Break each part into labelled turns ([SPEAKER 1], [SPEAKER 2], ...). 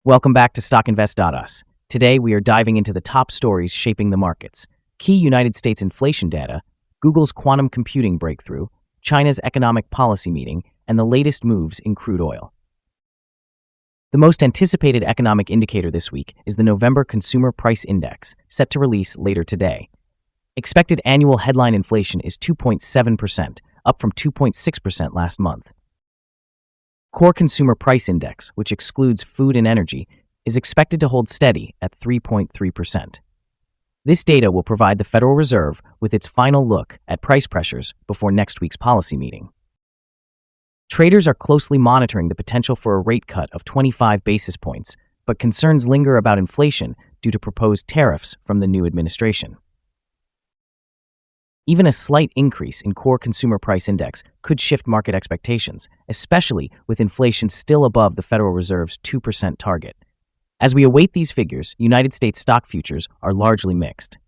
[SPEAKER 1] Welcome back to StockInvest.us. Today, we are diving into the top stories shaping the markets: key United States inflation data, Google's quantum computing breakthrough, China's economic policy meeting, and the latest moves in crude oil. The most anticipated economic indicator this week is the November Consumer Price Index, set to release later today. Expected annual headline inflation is 2.7%, up from 2.6% last month. Core Consumer Price Index, which excludes food and energy, is expected to hold steady at 3.3%. This data will provide the Federal Reserve with its final look at price pressures before next week's policy meeting. Traders are closely monitoring the potential for a rate cut of 25 basis points, but concerns linger about inflation due to proposed tariffs from the new administration. Even a slight increase in Core Consumer Price Index could shift market expectations, especially with inflation still above the Federal Reserve's 2% target. As we await these figures, United States stock futures are largely mixed.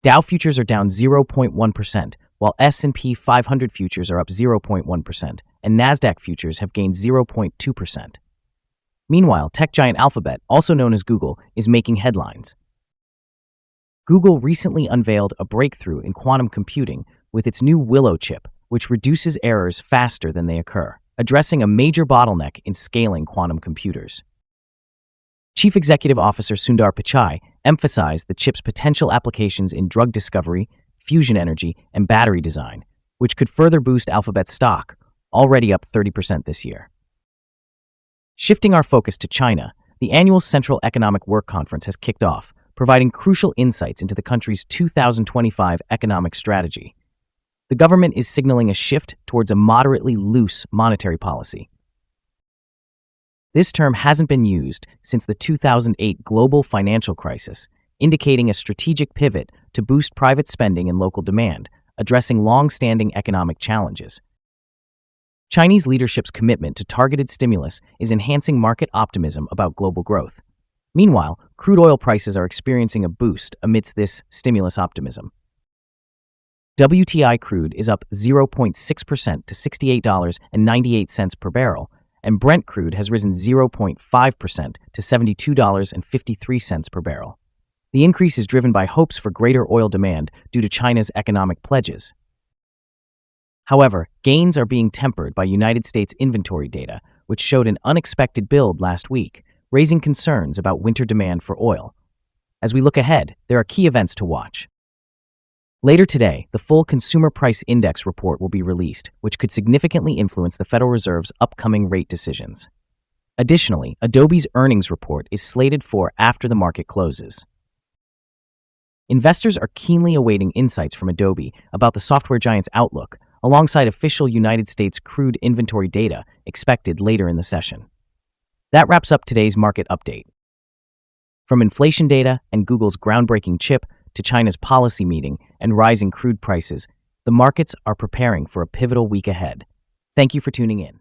[SPEAKER 1] Dow futures are down 0.1%, while S&P 500 futures are up 0.1%, and Nasdaq futures have gained 0.2%. Meanwhile, tech giant Alphabet, also known as Google, is making headlines. Google recently unveiled a breakthrough in quantum computing with its new Willow chip, which reduces errors faster than they occur, addressing a major bottleneck in scaling quantum computers. Chief Executive Officer Sundar Pichai emphasized the chip's potential applications in drug discovery, fusion energy, and battery design, which could further boost Alphabet's stock, already up 30% this year. Shifting our focus to China, the annual Central Economic Work Conference has kicked off, providing crucial insights into the country's 2025 economic strategy. The government is signaling a shift towards a moderately loose monetary policy. This term hasn't been used since the 2008 global financial crisis, indicating a strategic pivot to boost private spending and local demand, addressing long-standing economic challenges. Chinese leadership's commitment to targeted stimulus is enhancing market optimism about global growth. Meanwhile, crude oil prices are experiencing a boost amidst this stimulus optimism. WTI crude is up 0.6% to $68.98 per barrel, and Brent crude has risen 0.5% to $72.53 per barrel. The increase is driven by hopes for greater oil demand due to China's economic pledges. However, gains are being tempered by United States inventory data, which showed an unexpected build last week, raising concerns about winter demand for oil. As we look ahead, there are key events to watch. Later today, the full Consumer Price Index report will be released, which could significantly influence the Federal Reserve's upcoming rate decisions. Additionally, Adobe's earnings report is slated for after the market closes. Investors are keenly awaiting insights from Adobe about the software giant's outlook, alongside official United States crude inventory data expected later in the session. That wraps up today's market update. From inflation data and Google's groundbreaking chip to China's policy meeting and rising crude prices, the markets are preparing for a pivotal week ahead. Thank you for tuning in.